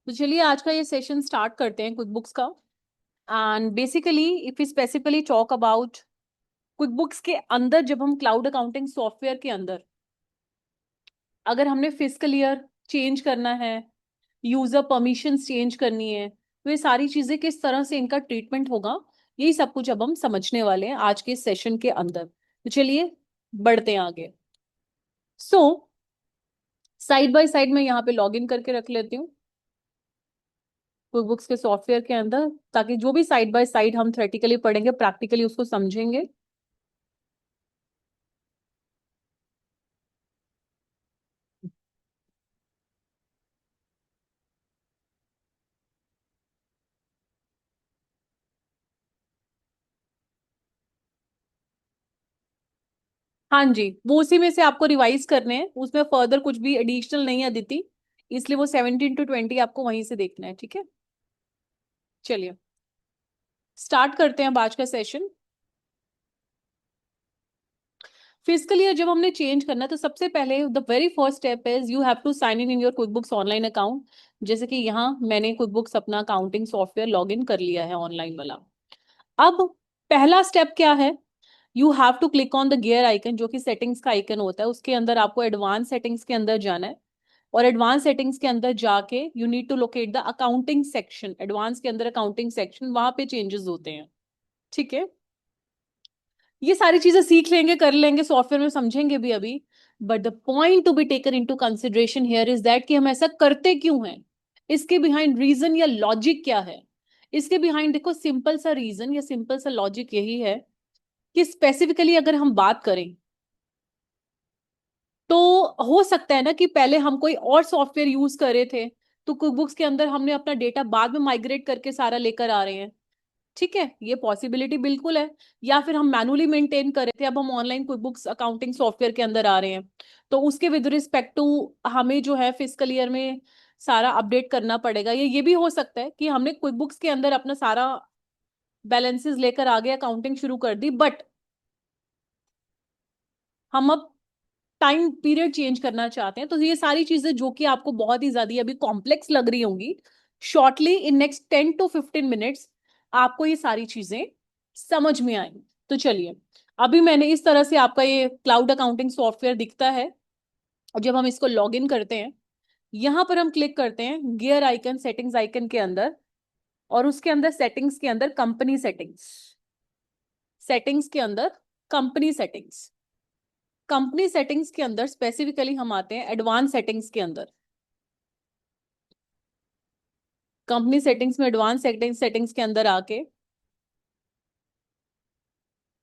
तो चलिए आज का ये सेशन स्टार्ट करते हैं क्विक बुक्स का। And basically if we specifically talk about QuickBooks के अंदर, जब हम क्लाउड अकाउंटिंग सॉफ्टवेयर के अंदर अगर हमने फिस्कल ईयर चेंज करना है, यूजर परमिशंस चेंज करनी है, तो ये सारी चीजें किस तरह से इनका ट्रीटमेंट होगा, यही सब कुछ अब हम समझने वाले हैं आज के सेशन के अंदर। तो चलिए बढ़ते हैं आगे। सो साइड बाय साइड मैं यहाँ पे लॉग इन करके रख लेती हूँ क्विक बुक्स के सॉफ्टवेयर के अंदर, ताकि जो भी साइड बाय साइड हम थ्योरेटिकली पढ़ेंगे प्रैक्टिकली उसको समझेंगे। हाँ जी, वो उसी में से आपको रिवाइज करने हैं, उसमें फर्दर कुछ भी एडिशनल नहीं है अदिति, इसलिए वो 17 to 20 आपको वहीं से देखना है। ठीक है, चलिए स्टार्ट करते हैं अब आज का सेशन। फिजिकल ईयर जब हमने चेंज करना है तो सबसे पहले the very first step is you have to sign in your QuickBooks online account. जैसे कि यहाँ मैंने क्विक बुक्स अपना अकाउंटिंग सॉफ्टवेयर लॉग इन कर लिया है ऑनलाइन वाला। अब पहला स्टेप क्या है, you have to click on the gear icon, जो कि सेटिंग्स का आइकन होता है। उसके अंदर आपको एडवांस सेटिंग्स के अंदर जाना है, और एडवांस सेटिंग्स के अंदर जाके you need to locate the accounting section. Advance के अंदर अकाउंटिंग सेक्शन, वहां पे चेंजेस होते हैं। ठीक है, ये सारी चीजें सीख लेंगे, कर लेंगे, सॉफ्टवेयर में समझेंगे भी अभी। But the point to be taken into consideration here is that कि हम ऐसा करते क्यों हैं, इसके बिहाइंड रीजन या लॉजिक क्या है। इसके बिहाइंड देखो, सिंपल सा रीजन या सिंपल सा लॉजिक यही है कि स्पेसिफिकली अगर हम बात करें तो हो सकता है ना कि पहले हम कोई और सॉफ्टवेयर यूज कर रहे थे, तो कुक बुक्स के अंदर हमने अपना डेटा बाद में माइग्रेट करके सारा लेकर आ रहे हैं। ठीक है, ये पॉसिबिलिटी बिल्कुल है। या फिर हम मैनुअली मेंटेन कर रहे थे, अब हम online quick books accounting software के अंदर आ रहे हैं, तो उसके विद रिस्पेक्ट टू हमें जो है फिजिकल ईयर में सारा अपडेट करना पड़ेगा। ये भी हो सकता है कि हमने क्विक बुक्स के अंदर अपना सारा बैलेंसेस लेकर आगे अकाउंटिंग शुरू कर दी, बट हम अब टाइम पीरियड चेंज करना चाहते हैं। तो ये सारी चीजें जो कि आपको बहुत ही ज्यादा अभी कॉम्प्लेक्स लग रही होंगी, shortly in next 10 to 15 minutes आपको ये सारी चीजें समझ में आएंगी। तो चलिए, अभी मैंने इस तरह से आपका ये क्लाउड अकाउंटिंग सॉफ्टवेयर दिखता है, और जब हम इसको लॉग इन करते हैं, यहां पर हम क्लिक करते हैं गियर आइकन सेटिंग्स आइकन के अंदर, और उसके अंदर सेटिंग्स के अंदर कंपनी सेटिंग्स, सेटिंग्स के अंदर कंपनी सेटिंग्स, कंपनी सेटिंग्स के अंदर स्पेसिफिकली हम आते हैं एडवांस सेटिंग्स के अंदर। कंपनी सेटिंग्स में एडवांस सेटिंग्स के अंदर आके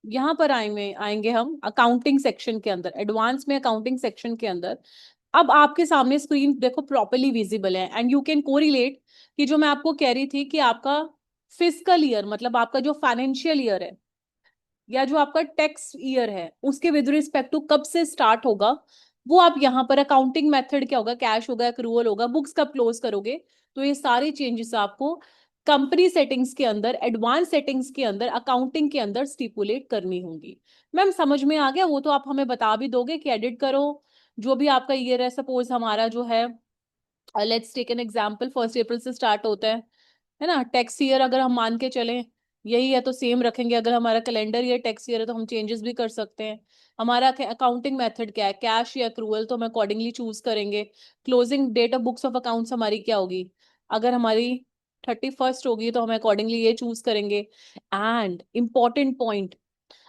यहां पर आएंगे हम अकाउंटिंग सेक्शन के अंदर, एडवांस में अकाउंटिंग सेक्शन के अंदर। अब आपके सामने स्क्रीन देखो प्रॉपर्ली विजिबल है, एंड यू कैन कोरिलेट कि जो मैं आपको कह रही थी कि आपका फिजिकल ईयर मतलब आपका जो फाइनेंशियल ईयर है या जो आपका टैक्स ईयर है, उसके विद रिस्पेक्ट टू कब से स्टार्ट होगा, वो आप यहाँ पर अकाउंटिंग मेथड क्या होगा, कैश होगा, एक्रूअल होगा, बुक्स कब क्लोज करोगे, तो ये सारे चेंजेस आपको कंपनी सेटिंग्स के अंदर, एडवांस सेटिंग्स के अंदर, अकाउंटिंग के अंदर स्टिपुलेट करनी होंगी। मैम समझ में आ गया, वो तो आप हमें बता भी दोगे कि एडिट करो जो भी आपका ईयर है। सपोज हमारा जो है, लेट्स टेक एन एग्जांपल, 1 अप्रैल से स्टार्ट होता है ना टैक्स ईयर, अगर हम मान के चलें यही है तो सेम रखेंगे। अगर हमारा कैलेंडर ईयर टैक्स ईयर है तो हम चेंजेस भी कर सकते हैं। हमारा अकाउंटिंग मेथड क्या है, कैश या अक्रूवल, तो हम अकॉर्डिंगली चूज करेंगे। Closing date of books of accounts हमारी क्या होगी, अगर हमारी 31st होगी तो हम अकॉर्डिंगली ये चूज करेंगे। एंड इंपॉर्टेंट पॉइंट,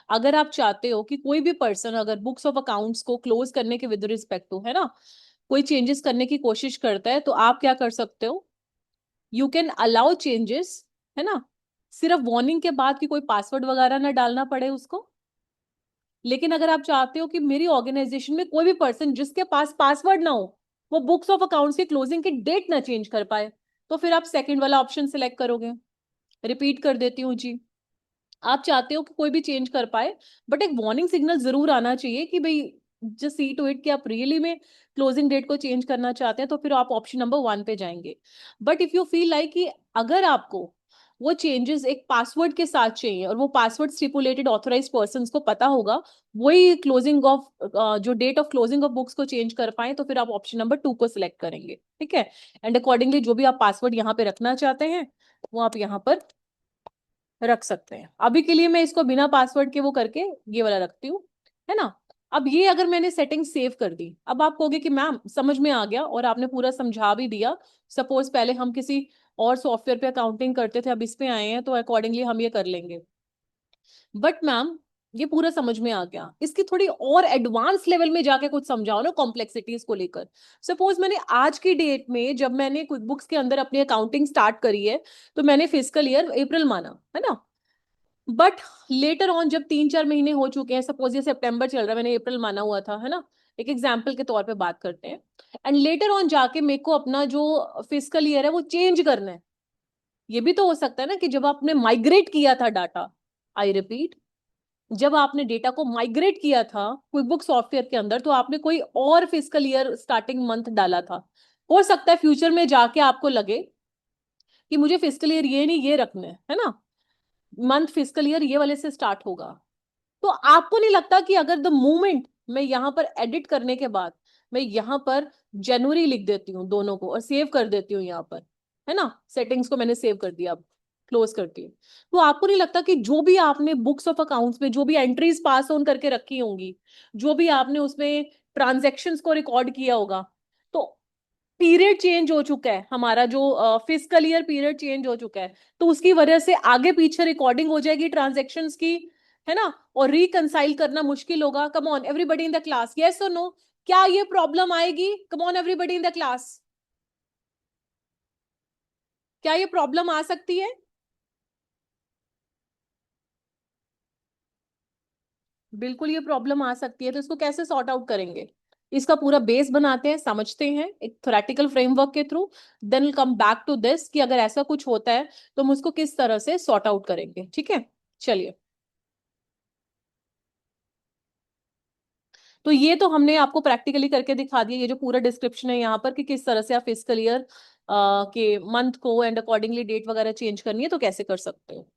अगर आप चाहते हो कि कोई भी पर्सन अगर बुक्स ऑफ अकाउंट्स को क्लोज करने के विद रिस्पेक्ट टू, है ना, कोई चेंजेस करने की कोशिश करता है, तो आप क्या कर सकते हो, यू कैन अलाउ चेंजेस, है ना, सिर्फ वार्निंग के बाद कि कोई पासवर्ड वगैरह ना डालना पड़े उसको। लेकिन अगर आप चाहते हो कि मेरी ऑर्गेनाइजेशन में कोई भी पर्सन जिसके पास पासवर्ड ना हो, वो बुक्स ऑफ अकाउंट्स की क्लोजिंग की डेट ना चेंज कर पाए, तो फिर आप सेकंड वाला ऑप्शन सिलेक्ट करोगे। रिपीट कर देती हूँ जी, आप चाहते हो कि कोई भी चेंज कर पाए, बट एक वार्निंग सिग्नल जरूर आना चाहिए कि भाई जस्ट सी टू इट कि आप रियली में क्लोजिंग डेट को चेंज करना चाहते हैं, तो फिर आप ऑप्शन नंबर 1 पे जाएंगे। But if you feel like कि अगर आपको वो चेंजेस एक पासवर्ड के साथ चाहिए, और वो पासवर्ड स्टिपुलेटेड ऑथोराइज पर्सन को पता होगा, वही क्लोजिंग ऑफ जो date of closing of books को चेंज कर पाए, तो फिर आप ऑप्शन नंबर 2 को सिलेक्ट करेंगे, ठीक है। एंड अकॉर्डिंगली जो भी आप पासवर्ड यहाँ पे रखना चाहते हैं वो आप यहाँ पर रख सकते हैं। अभी के लिए मैं इसको बिना पासवर्ड के वो करके ये वाला रखती हूँ, है ना। अब ये अगर मैंने सेटिंग सेव कर दी, अब आप कहोगे कि मैम समझ में आ गया और आपने पूरा समझा भी दिया, सपोज पहले हम किसी और सॉफ्टवेयर पे अकाउंटिंग करते थे, अब इस पे आए हैं तो अकॉर्डिंगली हम ये कर लेंगे। बट मैम ये पूरा समझ में आ गया, इसकी थोड़ी और एडवांस लेवल में जाके कुछ समझाओ ना कॉम्प्लेक्सिटीज को लेकर। सपोज मैंने आज की डेट में जब मैंने क्विक बुक्स के अंदर अपनी अकाउंटिंग स्टार्ट करी है, तो मैंने फिजिकल ईयर अप्रैल माना, है ना। बट लेटर ऑन जब 3-4 महीने हो चुके हैं, सपोज ये सितंबर चल रहा है, मैंने अप्रैल माना हुआ था, है ना, एक एग्जाम्पल के तौर पे बात करते हैं, एंड लेटर ऑन जाके मेरे को अपना जो फिजिकल ईयर है वो चेंज करना है। ये भी तो हो सकता है ना कि जब आपने माइग्रेट किया था डाटा, आई रिपीट, जब आपने डेटा को माइग्रेट किया था क्विकबुक सॉफ्टवेयर के अंदर, तो आपने कोई और फिजिकल ईयर स्टार्टिंग मंथ डाला था। हो सकता है फ्यूचर में जाके आपको लगे कि मुझे फिजिकल ईयर ये नहीं ये रखना है ना, मंथ फिजिकल ईयर ये वाले से स्टार्ट होगा। तो आपको नहीं लगता कि अगर द मोमेंट मैं यहां पर एडिट करने के बाद मैं यहां पर जनवरी लिख देती हूँ दोनों को और सेव कर देती हूँ यहाँ पर, है ना, सेटिंग्स को मैंने सेव कर दिया, अब क्लोज करती हूँ, तो आपको नहीं लगता कि जो भी आपने बुक्स ऑफ अकाउंट्स में जो भी एंट्रीज पास ऑन करके रखी होंगी, जो भी आपने उसमें ट्रांजेक्शन्स को रिकॉर्ड किया होगा, तो पीरियड चेंज हो चुका है, हमारा जो फिजिकल ईयर पीरियड चेंज हो चुका है, तो उसकी वजह से आगे पीछे रिकॉर्डिंग हो जाएगी ट्रांजेक्शन्स की, है ना, और रिकंसाइल करना मुश्किल होगा। कम on everybody in the class, yes और नो, क्या ये प्रॉब्लम आएगी? कम on everybody in the class, क्या ये प्रॉब्लम आ सकती है? बिल्कुल ये प्रॉब्लम आ सकती है, तो इसको कैसे सॉर्ट आउट करेंगे? इसका पूरा बेस बनाते हैं, समझते हैं एक थोरेटिकल फ्रेमवर्क के through, then come back to this कि अगर ऐसा कुछ होता है तो हम उसको किस तरह से सॉर्ट आउट करेंगे, ठीक है। चलिए, तो ये तो हमने आपको प्रैक्टिकली करके दिखा दिया, ये जो पूरा डिस्क्रिप्शन है यहाँ पर कि किस तरह से आप फिजिकल ईयर के मंथ को एंड अकॉर्डिंगली डेट वगैरह चेंज करनी है तो कैसे कर सकते हो,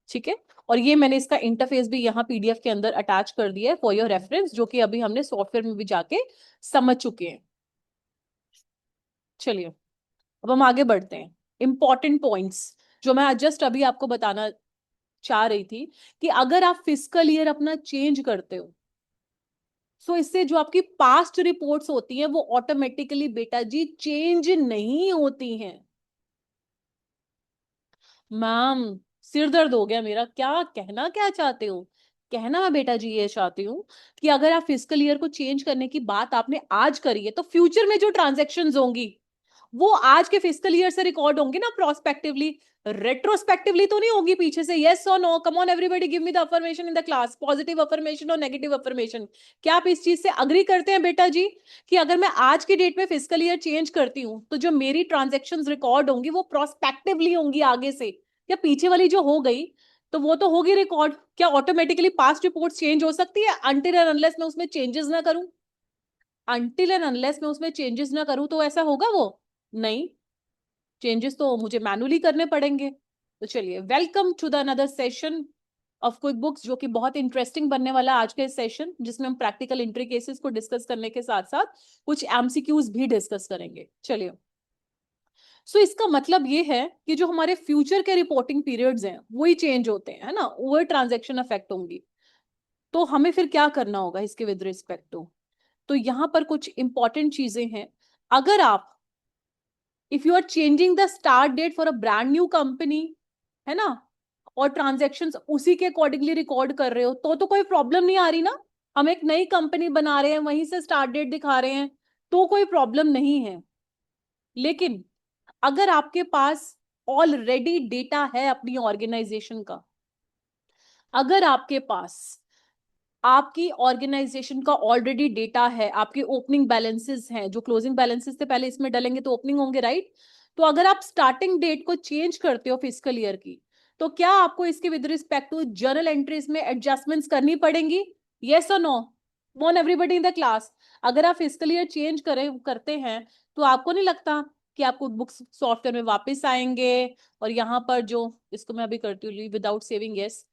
ठीक है। और ये मैंने इसका इंटरफेस भी यहाँ पीडीएफ के अंदर अटैच कर दिया है फॉर योर रेफरेंस, जो कि अभी हमने सॉफ्टवेयर में भी जाके समझ चुके हैं। चलिए, अब हम आगे बढ़ते हैं। इंपॉर्टेंट पॉइंट्स जो मैं जस्ट अभी आपको बताना चाह रही थी कि अगर आप फिजिकल ईयर अपना चेंज करते हो, सो इससे जो आपकी पास्ट रिपोर्ट्स होती हैं वो ऑटोमेटिकली बेटा जी चेंज नहीं होती हैं। मैम सिर दर्द हो गया मेरा, क्या कहना क्या चाहते हो? कहना मैं बेटा जी ये चाहती हूँ कि अगर आप फिजिकल ईयर को चेंज करने की बात आपने आज करी है, तो फ्यूचर में जो ट्रांजेक्शन्स होंगी वो आज के फिजिकल ईयर से रिकॉर्ड होंगे ना, प्रोस्पेक्टिवली, रेट्रोस्पेक्टिवली तो नहीं होगी पीछे से। यस और no, come on everybody give me the affirmation in the class, positive affirmation और नेगेटिव अफर्मेशन। क्या आप इस चीज से अग्री करते हैं बेटा जी कि अगर मैं आज की डेट में फिजिकल ईयर चेंज करती हूँ तो जो मेरी ट्रांजेक्शन्स रिकॉर्ड होंगी वो प्रोस्पेक्टिवली होंगी आगे से, या पीछे वाली जो हो गई तो वो तो होगी रिकॉर्ड? क्या ऑटोमेटिकली पास्ट रिपोर्ट चेंज हो सकती है अनटिल एंड अनलेस मैं उसमें चेंजेस ना करूं? अनटिल एंड अनलेस मैं उसमें चेंजेस ना करूं तो ऐसा होगा वो? नहीं, चेंजेस तो मुझे मैनुअली करने पड़ेंगे। तो चलिए, welcome to the another session of QuickBooks, जो कि बहुत इंटरेस्टिंग बनने वाला है आज का सेशन, जिसमें हम प्रैक्टिकल एंट्री केसेस को डिस्कस करने के साथ साथ कुछ एमसीक्यूज भी डिस्कस करेंगे। चलिए, सो इसका मतलब ये है कि जो हमारे फ्यूचर के रिपोर्टिंग पीरियड्स हैं वही चेंज होते हैं, है ना, वो ट्रांजेक्शन अफेक्ट होंगी। तो हमें फिर क्या करना होगा इसके विद रिस्पेक्ट टू? तो यहां पर कुछ इंपॉर्टेंट चीजें हैं। अगर आप, if you are changing the start date for a brand new company, है ना, और ट्रांजेक्शन्स उसी के अकॉर्डिंगली रिकॉर्ड कर रहे हो, तो कोई प्रॉब्लम नहीं आ रही ना। हम एक नई कंपनी बना रहे हैं, वहीं से स्टार्ट डेट दिखा रहे हैं, तो कोई प्रॉब्लम नहीं है। लेकिन अगर आपके पास ऑलरेडी डेटा है अपनी ऑर्गेनाइजेशन का, अगर आपके पास आपकी ऑर्गेनाइजेशन का ऑलरेडी डेटा है, आपके ओपनिंग बैलेंसेस हैं, जो क्लोजिंग बैलेंसेस थे पहले इसमें डलेंगे तो ओपनिंग होंगे, राइट। तो अगर आप स्टार्टिंग डेट को चेंज करते हो फिजिकल ईयर की, तो क्या आपको इसके with respect to journal entries में एडजस्टमेंट्स करनी पड़ेंगी? यस और नो, मोन एवरीबडी इन द क्लास। अगर आप फिजिकल ईयर चेंज करते हैं तो आपको नहीं लगता कि आपको बुक्स सॉफ्टवेयर में वापस आएंगे, और यहाँ पर जो, इसको मैं अभी करती हूँ विदाउट सेविंग यस,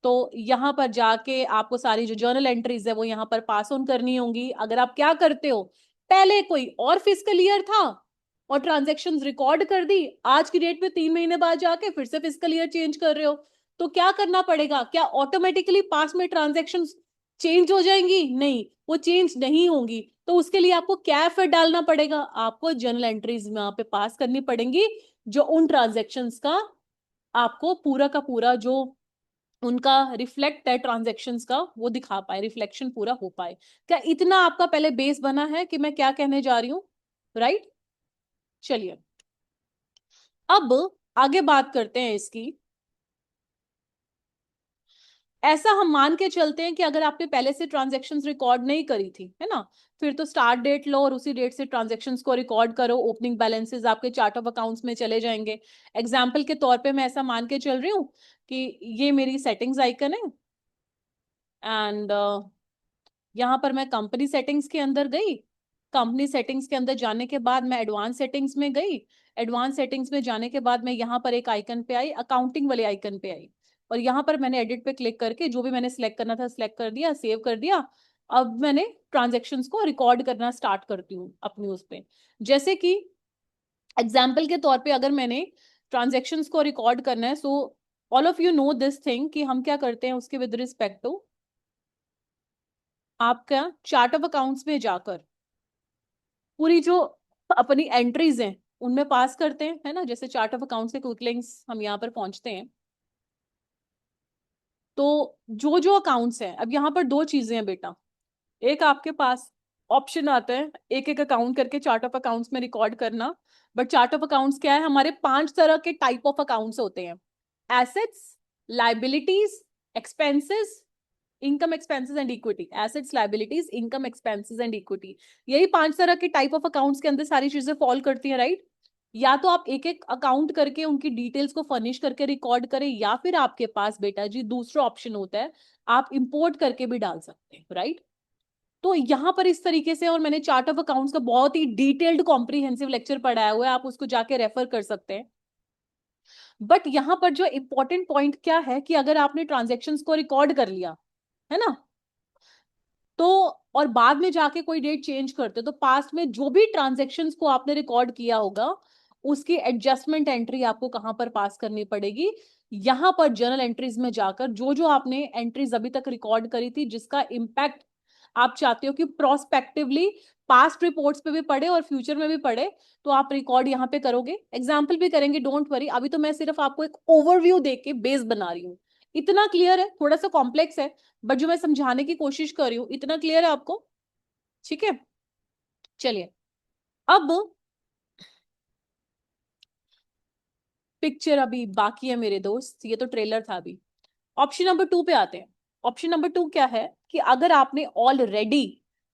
तो यहाँ पर जाके आपको सारी जो जर्नल एंट्रीज है वो यहाँ पर पास ऑन करनी होंगी। अगर आप क्या करते हो, पहले कोई और फिस्कल ईयर था और ट्रांजेक्शन्स रिकॉर्ड कर दी, आज की डेट में 3 महीने बाद जाके फिर से फिस्कल ईयर चेंज कर रहे हो, तो क्या करना पड़ेगा? क्या ऑटोमेटिकली पास में ट्रांजेक्शन्स चेंज हो जाएंगी? नहीं, वो चेंज नहीं होंगी। तो उसके लिए आपको क्या एफर्ट डालना पड़ेगा? आपको जर्नल एंट्रीज में यहाँ पे पास करनी पड़ेंगी, जो उन ट्रांजेक्शन्स का आपको पूरा का पूरा जो उनका रिफ्लेक्ट है ट्रांजेक्शन्स का, वो दिखा पाए, रिफ्लेक्शन पूरा हो पाए। क्या इतना आपका पहले बेस बना है कि मैं क्या कहने जा रही हूं? राइट, चलिए अब आगे बात करते हैं इसकी। ऐसा हम मान के चलते हैं कि अगर आपने पहले से ट्रांजैक्शंस रिकॉर्ड नहीं करी थी, है ना, फिर तो स्टार्ट डेट लो और उसी डेट से ट्रांजैक्शंस को रिकॉर्ड करो, ओपनिंग बैलेंसेस आपके चार्ट ऑफ अकाउंट्स में चले जाएंगे। एग्जाम्पल के तौर पे मैं ऐसा मान के चल रही हूँ कि ये मेरी सेटिंग्स आइकन है, एंड यहाँ पर मैं कंपनी सेटिंग्स के अंदर गई। कंपनी सेटिंग्स के अंदर जाने के बाद मैं एडवांस सेटिंग्स में गई। एडवांस सेटिंग्स में जाने के बाद मैं यहाँ पर एक आइकन पे आई, अकाउंटिंग वाले आइकन पे आई, और यहाँ पर मैंने एडिट पे क्लिक करके जो भी मैंने सिलेक्ट करना था सिलेक्ट कर दिया, सेव कर दिया। अब मैंने ट्रांजेक्शन्स को रिकॉर्ड करना स्टार्ट करती हूँ अपनी उस पे। जैसे कि एग्जाम्पल के तौर पे अगर मैंने ट्रांजेक्शन्स को रिकॉर्ड करना है, so all of you know this thing कि हम क्या करते हैं उसके विद रिस्पेक्ट टू आपका चार्ट ऑफ अकाउंट्स में जाकर पूरी जो अपनी एंट्रीज हैं उनमें पास करते हैं, है ना। जैसे चार्ट ऑफ अकाउंट्स के क्विक लिंक्स हम यहाँ पर पहुंचते हैं, तो जो जो अकाउंट्स हैं, अब यहाँ पर दो चीजें हैं बेटा। एक आपके पास ऑप्शन आता है एक एक अकाउंट करके चार्ट ऑफ अकाउंट्स में रिकॉर्ड करना, बट चार्ट ऑफ अकाउंट्स क्या है, हमारे 5 तरह के टाइप ऑफ अकाउंट्स होते हैं। Assets, liabilities, expenses, income expenses and equity. Assets, liabilities, income expenses and equity, यही 5 तरह के टाइप ऑफ अकाउंट्स के अंदर सारी चीजें फॉल करती हैं, राइट। या तो आप एक एक अकाउंट करके उनकी डिटेल्स को फर्निश करके रिकॉर्ड करें, या फिर आपके पास बेटा जी दूसरा ऑप्शन होता है, आप इंपोर्ट करके भी डाल सकते हैं, राइट। तो यहां पर इस तरीके से, और मैंने चार्ट ऑफ अकाउंट्स का बहुत ही डिटेल्ड कॉम्प्रिहेंसिव लेक्चर पढ़ाया हुआ है, आप उसको जाके रेफर कर सकते हैं। बट यहां पर जो इंपॉर्टेंट पॉइंट क्या है कि अगर आपने ट्रांजेक्शन्स को रिकॉर्ड कर लिया, है ना, तो और बाद में जाके कोई डेट चेंज करते तो पास्ट में जो भी ट्रांजेक्शन्स को आपने रिकॉर्ड किया होगा उसकी एडजस्टमेंट एंट्री आपको कहां पर पास करनी पड़ेगी? यहां पर जर्नल एंट्रीज में जाकर जो जो आपने एंट्रीज अभी तक रिकॉर्ड करी थी जिसका इम्पैक्ट आप चाहते हो कि प्रोस्पेक्टिवली पास्ट रिपोर्ट्स पे भी पड़े और फ्यूचर में भी पड़े, तो आप रिकॉर्ड यहाँ पे करोगे। एग्जाम्पल भी करेंगे, डोंट वरी, अभी तो मैं सिर्फ आपको एक ओवरव्यू दे के बेस बना रही हूँ। इतना क्लियर है? थोड़ा सा कॉम्प्लेक्स है, बट जो मैं समझाने की कोशिश कर रही हूँ इतना क्लियर है आपको? ठीक है, चलिए अब पिक्चर अभी बाकी है मेरे दोस्त, ये तो ट्रेलर था अभी। ऑप्शन नंबर 2 पे आते हैं। ऑप्शन नंबर 2 क्या है कि अगर आपने ऑलरेडी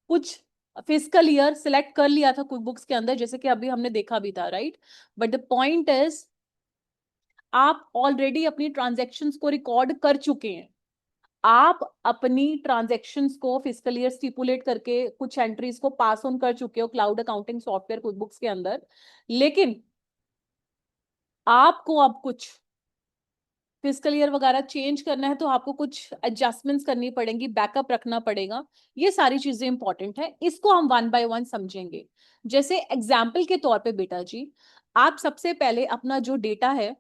कुछ फिजिकल ईयर सिलेक्ट कर लिया था कुछ बुक्स के अंदर, जैसे कि अभी हमने देखा भी था, right, but the point is आप ऑलरेडी अपनी ट्रांजेक्शन्स को रिकॉर्ड कर चुके हैं। आप अपनी ट्रांजैक्शंस को फिजिकल ईयर स्टिपुलेट करके कुछ एंट्रीज को पास ऑन कर चुके हो क्लाउड अकाउंटिंग सॉफ्टवेयर कुछ बुक्स के अंदर, लेकिन आपको अब कुछ फिजिकल ईयर वगैरह चेंज करना है तो आपको कुछ एडजस्टमेंट्स करनी पड़ेंगी, बैकअप रखना पड़ेगा। ये सारी चीजें इंपॉर्टेंट है, इसको हम वन बाय वन समझेंगे। जैसे एग्जाम्पल के तौर पे बेटा जी, आप सबसे पहले अपना जो डेटा है,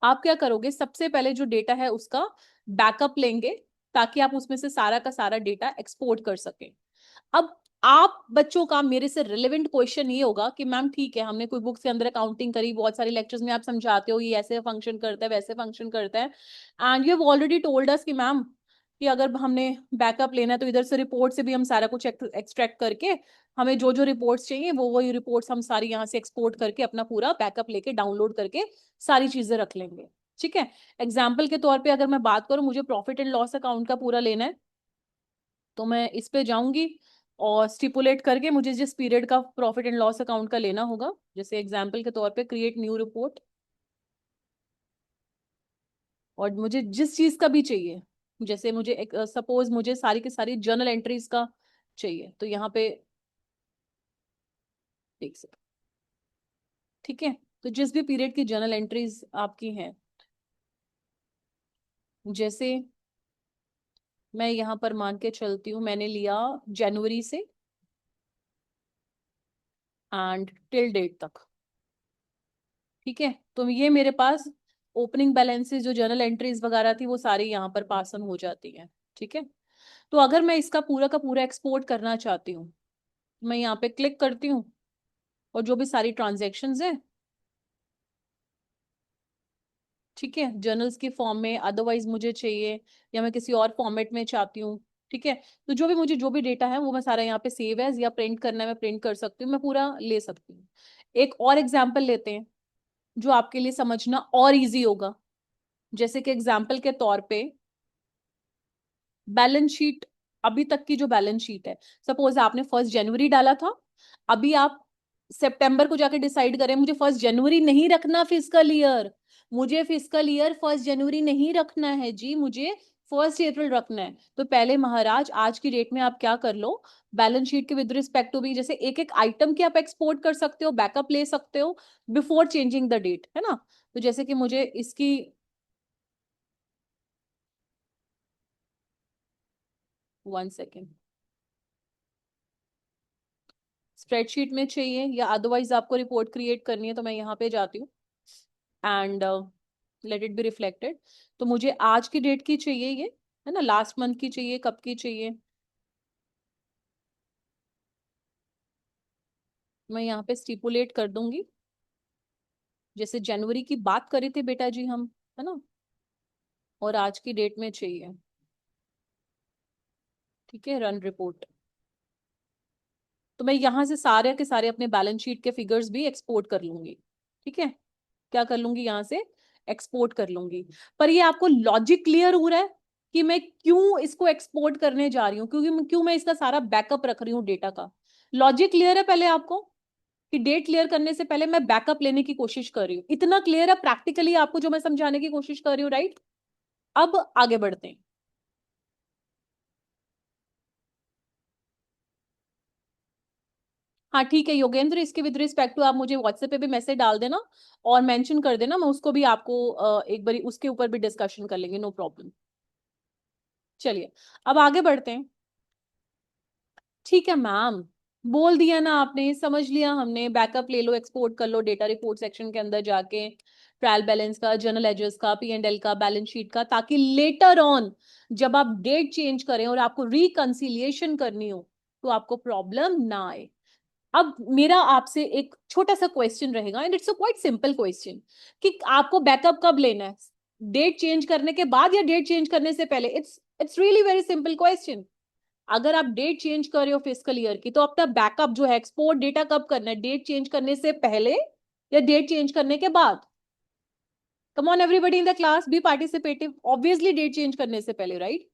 आप क्या करोगे, सबसे पहले जो डेटा है उसका बैकअप लेंगे ताकि आप उसमें से सारा का सारा डेटा एक्सपोर्ट कर सकें। अब आप बच्चों का मेरे से रिलेवेंट क्वेश्चन ये होगा कि मैम ठीक है, हमने कोई बुक्स के अंदर अकाउंटिंग करी, बहुत सारे लेक्चर्स में आप समझाते हो ये ऐसे फंक्शन करता है वैसे फंक्शन करता है, and you have already told us कि मैम कि अगर हमने बैकअप लेना है तो इधर से रिपोर्ट से भी हम सारा कुछ एक्सट्रैक्ट करके हमें जो जो रिपोर्ट्स चाहिए वो वही रिपोर्ट्स हम सारी यहाँ से एक्सपोर्ट करके अपना पूरा बैकअप लेके डाउनलोड करके सारी चीजें रख लेंगे। ठीक है, एग्जाम्पल के तौर पे अगर मैं बात करूं, मुझे प्रॉफिट एंड लॉस अकाउंट का पूरा लेना है, तो मैं इस पे जाऊंगी और स्टिपुलेट करके मुझे जिस पीरियड का प्रॉफिट एंड लॉस अकाउंट का लेना होगा, जैसे एग्जाम्पल के तौर पे क्रिएट न्यू रिपोर्ट, और मुझे जिस चीज का भी चाहिए, जैसे मुझे एक सपोज मुझे सारी की सारी जर्नल एंट्रीज का चाहिए, तो यहाँ पे टेक्स इट। ठीक है, तो जिस भी पीरियड की जर्नल एंट्रीज आपकी हैं, जैसे मैं यहां पर मान के चलती हूँ, मैंने लिया जनवरी से एंड टिल डेट तक। ठीक है, तो ये मेरे पास ओपनिंग बैलेंसेस जो जर्नल एंट्रीज वगैरह थी वो सारी यहाँ पर पास ऑन हो जाती हैं। ठीक है, तो अगर मैं इसका पूरा का पूरा एक्सपोर्ट करना चाहती हूँ, मैं यहाँ पे क्लिक करती हूँ और जो भी सारी ट्रांजेक्शन्स हैं, ठीक है, जर्नल्स के फॉर्म में, अदरवाइज मुझे चाहिए या मैं किसी और फॉर्मेट में चाहती हूँ। ठीक है, तो जो भी मुझे जो भी डेटा है वो मैं सारा यहाँ पे सेव एज या प्रिंट करना है मैं प्रिंट कर सकती हूँ, मैं पूरा ले सकती हूँ। एक और एग्जाम्पल लेते हैं जो आपके लिए समझना और इजी होगा। जैसे कि एग्जाम्पल के तौर पे बैलेंस शीट, अभी तक की जो बैलेंस शीट है, सपोज आपने 1 जनवरी डाला था, अभी आप सितंबर को जाके डिसाइड करें मुझे 1 जनवरी नहीं रखना फिजिकल ईयर, मुझे फिजिकल ईयर 1 जनवरी नहीं रखना है जी, मुझे 1 अप्रैल रखना है। तो पहले महाराज आज की डेट में आप क्या कर लो, बैलेंस शीट के विद रिस्पेक्ट टू भी जैसे एक एक आइटम की आप एक्सपोर्ट कर सकते हो, बैकअप ले सकते हो बिफोर चेंजिंग द डेट, है ना। तो जैसे कि मुझे इसकी 1 सेकेंड स्प्रेडशीट में चाहिए या अदरवाइज आपको रिपोर्ट क्रिएट करनी है, तो मैं यहाँ पे जाती हूँ and let it be reflected. तो मुझे आज की डेट की चाहिए ये, है ना, लास्ट मंथ की चाहिए, कब की चाहिए, मैं यहाँ पे स्टिपुलेट कर दूंगी। जैसे जनवरी की बात करी थी बेटा जी हम, है ना, और आज की डेट में चाहिए। ठीक है, रन रिपोर्ट। तो मैं यहाँ से सारे के सारे अपने बैलेंस शीट के फिगर्स भी एक्सपोर्ट कर लूंगी। ठीक है, क्या कर लूंगी, यहाँ से एक्सपोर्ट कर लूंगी। पर ये आपको लॉजिक क्लियर हो रहा है कि मैं क्यों इसको एक्सपोर्ट करने जा रही हूँ, क्योंकि क्यों मैं इसका सारा बैकअप रख रही हूँ डेटा का। लॉजिक क्लियर है पहले आपको कि डेट क्लियर करने से पहले मैं बैकअप लेने की कोशिश कर रही हूँ, इतना क्लियर है प्रैक्टिकली आपको जो मैं समझाने की कोशिश कर रही हूँ, राइट। अब आगे बढ़ते हैं। हाँ ठीक है योगेंद्र, इसके विद रिस्पेक्ट टू आप मुझे व्हाट्सएप पे भी मैसेज डाल देना और मेंशन कर देना, मैं उसको भी आपको एक बारी उसके ऊपर भी डिस्कशन कर लेंगे, नो प्रॉब्लम। चलिए अब आगे बढ़ते हैं। ठीक है मैम, बोल दिया ना आपने, समझ लिया हमने, बैकअप ले लो, एक्सपोर्ट कर लो डेटा रिपोर्ट सेक्शन के अंदर जाके, ट्रायल बैलेंस का, जर्नल एजेस का, P&L का, बैलेंस शीट का, ताकि लेटर ऑन जब आप डेट चेंज करें और आपको रिकंसिलिएशन करनी हो तो आपको प्रॉब्लम ना आए। अब मेरा आपसे एक छोटा सा क्वेश्चन रहेगा and it's a quite simple question, कि आपको बैकअप कब लेना है, डेट चेंज करने के बाद या डेट चेंज करने से पहले। It's really very simple question. अगर आप डेट चेंज कर रहे हो फिजिकल ईयर की, तो अपना बैकअप जो है एक्सपोर्ट डेटा कब करना है, डेट चेंज करने से पहले या डेट चेंज करने के बाद। Come on everybody in the class be participative, obviously date change करने से पहले, राइट।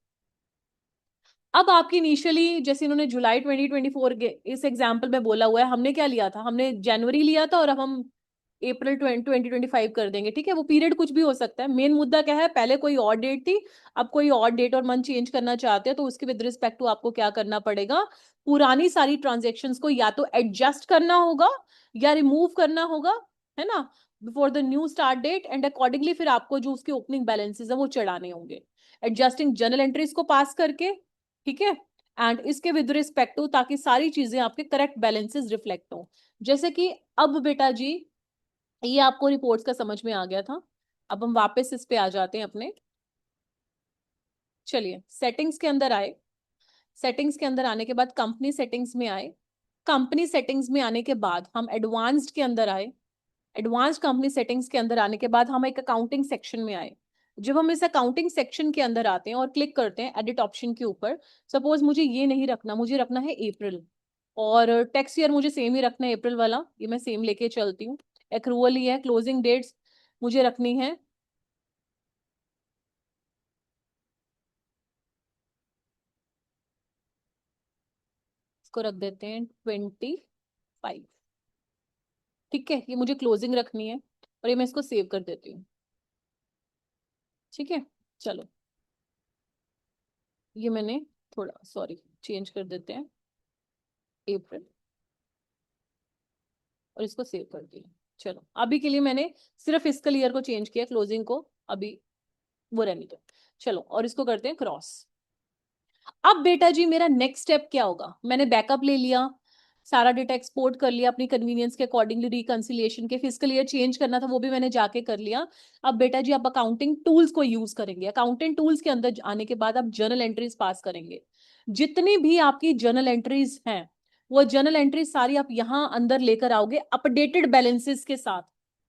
अब आपकी इनिशियली जैसे इन्होंने जुलाई 2024 के इस एग्जाम्पल में बोला हुआ है, हमने क्या लिया था, हमने जनवरी लिया था और अब हम अप्रैल 2025 कर देंगे। ठीक है, वो पीरियड कुछ भी हो सकता है, मेन मुद्दा क्या है, पहले कोई और डेट थी, अब कोई और डेट और मंथ चेंज करना चाहते हैं, तो उसके विद रिस्पेक्ट टू आपको क्या करना पड़ेगा, पुरानी सारी ट्रांजेक्शन्स को या तो एडजस्ट करना होगा या रिमूव करना होगा, है ना, before the new start date, and accordingly फिर आपको जो उसके ओपनिंग बैलेंसेस है वो चढ़ाने होंगे, एडजस्टिंग जर्नल एंट्रीज को पास करके। ठीक है, एंड इसके विद रिस्पेक्ट टू, ताकि सारी चीजें आपके करेक्ट बैलेंसेस रिफ्लेक्ट हो। जैसे कि अब बेटा जी ये आपको रिपोर्ट्स का समझ में आ गया था, अब हम वापस इस पे आ जाते हैं अपने। चलिए सेटिंग्स के अंदर आए, सेटिंग्स के अंदर आने के बाद कंपनी सेटिंग्स में आए, कंपनी सेटिंग्स में आने के बाद हम एडवांस्ड के अंदर आए, एडवांस्ड कंपनी सेटिंग्स के अंदर आने के बाद हम एक अकाउंटिंग सेक्शन में आए। जब हम इस अकाउंटिंग सेक्शन के अंदर आते हैं और क्लिक करते हैं एडिट ऑप्शन के ऊपर, सपोज मुझे ये नहीं रखना, मुझे रखना है अप्रैल, और टैक्स ईयर मुझे सेम ही रखना है अप्रैल वाला, ये मैं सेम लेके चलती हूँ। एक्रूअल ही है, क्लोजिंग डेट्स मुझे रखनी है, इसको रख देते हैं 25। ठीक है, ये मुझे क्लोजिंग रखनी है और ये मैं इसको सेव कर देती हूँ। ठीक है, चलो ये मैंने थोड़ा सॉरी चेंज कर देते हैं, अप्रैल। और इसको सेव कर दिया। चलो अभी के लिए मैंने सिर्फ फिस्कल ईयर को चेंज किया, क्लोजिंग को अभी वो रहने दो। चलो और इसको करते हैं क्रॉस। अब बेटा जी मेरा नेक्स्ट स्टेप क्या होगा, मैंने बैकअप ले लिया, सारा डेटा एक्सपोर्ट कर लिया अपनी कन्वीनियंस के अकॉर्डिंगली, रिकंसिलिएशन के फिजिकल ईयर चेंज करना था वो भी मैंने जाके कर लिया। अब बेटा जी आप अकाउंटिंग टूल्स को यूज करेंगे, अकाउंटिंग टूल्स के अंदर आने के बाद आप जर्नल एंट्रीज पास करेंगे। जितनी भी आपकी जर्नल एंट्रीज हैं वो जर्नल एंट्रीज सारी आप यहां अंदर लेकर आओगे अपडेटेड बैलेंसेस के साथ,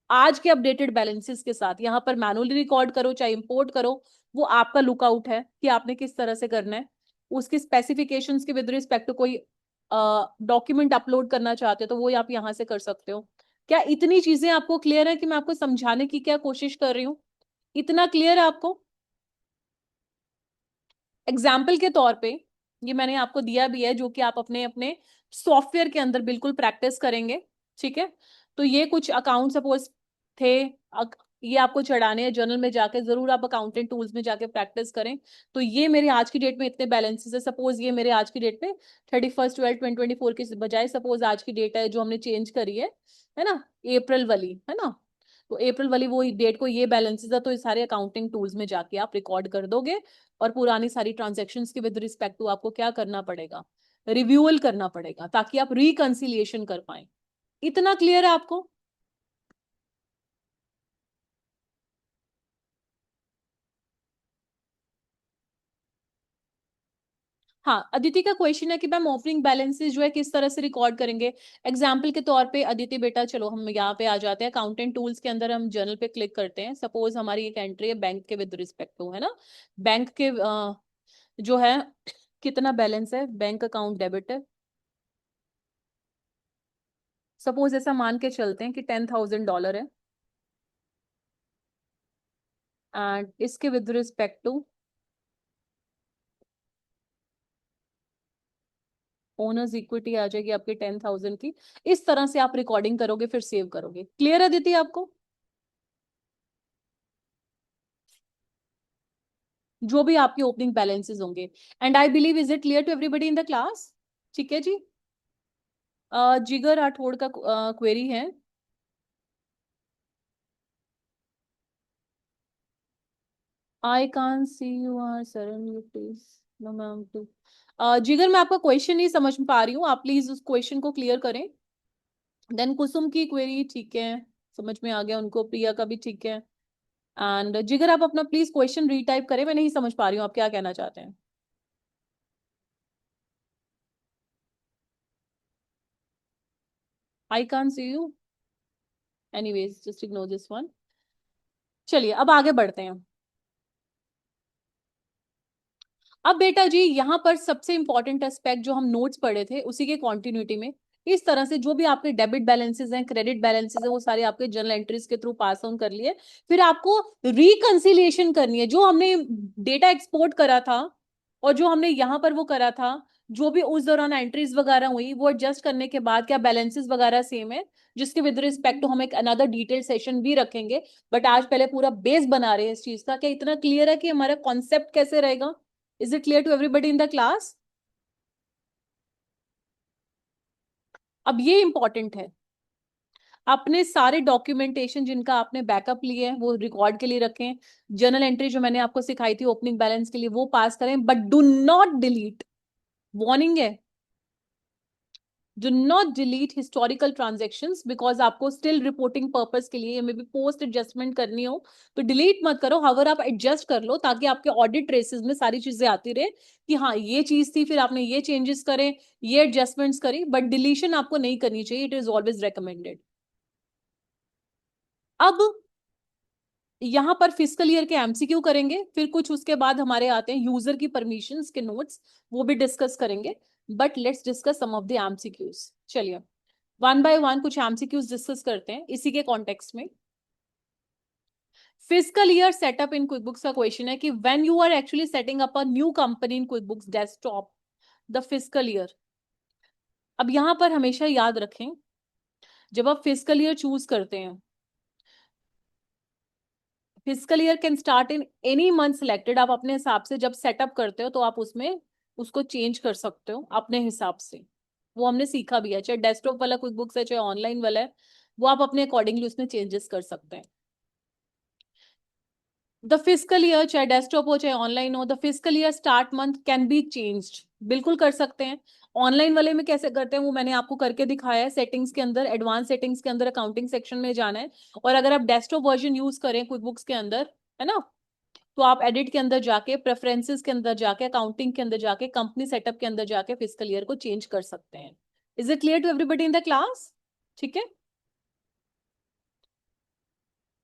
आज के अपडेटेड बैलेंसेस के साथ। यहां पर मैनुअली रिकॉर्ड करो चाहे इंपोर्ट करो, वो आपका लुकआउट है कि आपने किस तरह से करना है। उसकी स्पेसिफिकेशंस के विद रिस्पेक्ट टू कोई डॉक्यूमेंट अपलोड करना चाहते हो तो वो आप यहां से कर सकते हो। क्या इतनी चीजें आपको क्लियर है कि मैं आपको समझाने की क्या कोशिश कर रही हूँ? इतना क्लियर है आपको? एग्जाम्पल के तौर पे ये मैंने आपको दिया भी है जो कि आप अपने अपने सॉफ्टवेयर के अंदर बिल्कुल प्रैक्टिस करेंगे। ठीक है, तो ये कुछ अकाउंट सपोज थे, ये आपको चढ़ाने हैं जर्नल में जाके, जरूर आप अकाउंटेंट टूल्स में जाके प्रैक्टिस करें। तो ये मेरे आज की डेट में इतने बैलेंसेस है, सपोज ये मेरे आज की डेट में 31/12/2024 की बजाय सपोज आज की डेट है जो हमने चेंज करी है ना, अप्रैल वाली, है ना, तो अप्रैल वाली वो डेट को ये बैलेंसेस है, तो ये सारे अकाउंटिंग टूल्स में जाके आप रिकॉर्ड कर दोगे। और पुरानी सारी ट्रांजेक्शन्स के विद रिस्पेक्ट टू आपको क्या करना पड़ेगा, रिव्यूअल करना पड़ेगा ताकि आप रिकंसिलिएशन कर पाए। इतना क्लियर है आपको? हाँ, अदिति का क्वेश्चन है कि मैम ओपनिंग बैलेंसेस जो है किस तरह से रिकॉर्ड करेंगे। एग्जाम्पल के तौर पे अदिति बेटा चलो हम यहाँ पे आ जाते हैं, अकाउंटेंट टूल्स के अंदर हम जर्नल पे क्लिक करते हैं। सपोज हमारी एक एंट्री है बैंक के विद रिस्पेक्ट टू, है ना, बैंक के जो है कितना बैलेंस है, बैंक अकाउंट डेबिट है, सपोज ऐसा मान के चलते हैं कि $10,000 है, एंड इसके with respect to owner's equity आ जाएगी आपकी 10,000 की। इस तरह से आप रिकॉर्डिंग करोगे फिर सेव करोगे। क्लियर है दीदी आपको? जो भी आपके ओपनिंग बैलेंसेस होंगे, and I believe is it clear to everybody in the class? ठीक है जी। जिगर राठौड़ का क्वेरी है। I can't see you are सरन you please, no ma'am too. Jigar मैं आपका क्वेश्चन नहीं समझ पा रही हूँ, आप प्लीज उस क्वेश्चन को क्लियर करें। देन कुसुम की क्वेरी ठीक है, समझ में आ गया उनको, प्रिया का भी ठीक है। एंड जिगर आप अपना प्लीज क्वेश्चन रीटाइप करें, मैं नहीं समझ पा रही हूँ आप क्या कहना चाहते हैं। I can't see you, anyways just ignore this one. चलिए अब आगे बढ़ते हैं। अब बेटा जी यहाँ पर सबसे इंपॉर्टेंट एस्पेक्ट जो हम नोट्स पढ़े थे उसी के कॉन्टिन्यूटी में, इस तरह से जो भी आपके डेबिट बैलेंसेस हैं क्रेडिट बैलेंसेस हैं वो सारे आपके जर्नल एंट्रीज के थ्रू पास ऑन कर लिए। फिर आपको रिकंसिलिएशन करनी है, जो हमने डेटा एक्सपोर्ट करा था और जो हमने यहाँ पर वो करा था, जो भी उस दौरान एंट्रीज वगैरह हुई वो एडजस्ट करने के बाद क्या बैलेंसेस वगैरह सेम है, जिसके विद रिस्पेक्ट टू हम एक अनदर डिटेल सेशन भी रखेंगे। बट आज पहले पूरा बेस बना रहे हैं इस चीज का। क्या इतना क्लियर है कि हमारा कॉन्सेप्ट कैसे रहेगा? Is it clear to everybody in the class? अब ये इंपॉर्टेंट है, अपने सारे डॉक्यूमेंटेशन जिनका आपने बैकअप लिए हैं वो रिकॉर्ड के लिए रखें। जर्नल एंट्री जो मैंने आपको सिखाई थी ओपनिंग बैलेंस के लिए वो पास करें, but do not delete, warning है, do not delete historical transactions, because आपको स्टिल रिपोर्टिंग पर्पस के लिए मे बी पोस्ट एडजस्टमेंट करनी हो तो डिलीट मत करो। हावर आप एडजस्ट कर लो ताकि आपके ऑडिट ट्रेसेस में सारी चीजें आती रहे कि हाँ ये चीज थी, फिर आपने ये चेंजेस करे, ये एडजस्टमेंट्स करी, बट डिलीशन आपको नहीं करनी चाहिए, इट इज ऑलवेज रेकमेंडेड। अब यहां पर फिजिकल ईयर के एमसीक्यू करेंगे, फिर कुछ उसके बाद हमारे आते हैं यूजर की परमिशंस के नोट्स, वो भी डिस्कस करेंगे। But let's discuss some of the MCQs. चलिए वन बाय वन कुछ एमसीक्यूज डिस्कस करते हैं इसी के कॉन्टेक्स्ट में। Physical year setup in QuickBooks का क्वेश्चन है कि when you are actually setting up a new company in QuickBooks desktop, the physical year. अब यहां पर हमेशा याद रखें, जब आप फिजिकल ईयर चूज करते हैं, physical year can start in any month selected. आप अपने हिसाब से जब सेटअप करते हो तो आप उसमें उसको चेंज कर सकते हो अपने हिसाब से। वो हमने सीखा भी है, चाहे डेस्कटॉप वाला क्विक बुक्स है चाहे ऑनलाइन वाला है, वो आप अपने अकॉर्डिंगली उसमें चेंजेस कर सकते हैं। द फिजिकल ईयर, चाहे डेस्कटॉप हो चाहे ऑनलाइन हो, the physical year start month can be changed, बिल्कुल कर सकते हैं। ऑनलाइन वाले में कैसे करते हैं वो मैंने आपको करके दिखाया है। सेटिंग्स के अंदर, एडवांस सेटिंग्स के अंदर अकाउंटिंग सेक्शन में जाना है, और अगर आप डेस्कटॉप वर्जन यूज करें क्विक बुक्स के अंदर, है ना, तो आप एडिट के अंदर जाके, प्रेफरेंसेस के अंदर जाके, अकाउंटिंग के अंदर जाके, कंपनी सेटअप के अंदर जाके फिजिकल ईयर को चेंज कर सकते हैं। Is it clear to everybody in the class? ठीक है।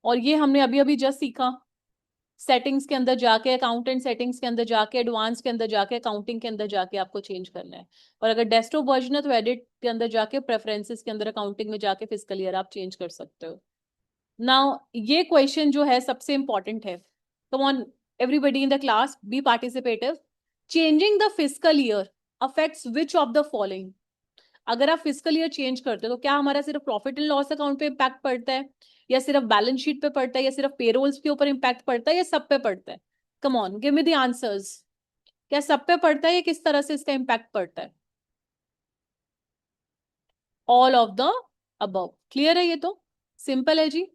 और ये हमने अभी अभी जस्ट सीखा, सेटिंग्स के अंदर जाके, अकाउंटेंट सेटिंग्स के अंदर जाके, एडवांस के अंदर जाके, अकाउंटिंग के अंदर जाके आपको चेंज करना है। और अगर डेस्कटॉप वर्जन है तो एडिट के अंदर जाके, प्रेफरेंसेस के अंदर, अकाउंटिंग में जाके फिजिकल ईयर आप चेंज कर सकते हो। नाउ ये क्वेश्चन जो है सबसे इंपॉर्टेंट है। Come on everybody in the class, be participative. Changing the physical year affects which of the following. अगर आप फिजिकल ईयर चेंज करते हो तो क्या हमारा सिर्फ प्रॉफिट एंड लॉस अकाउंट पे इम्पैक्ट पड़ता है, या सिर्फ बैलेंस शीट पे पड़ता है, या सिर्फ पेरोल्स के ऊपर इम्पैक्ट पड़ता है, या सब पे पड़ता है? Come on, give me the answers. क्या सब पे पड़ता है या किस तरह से इसका इम्पैक्ट पड़ता है? All of the above. Clear है? ये तो सिंपल है जी।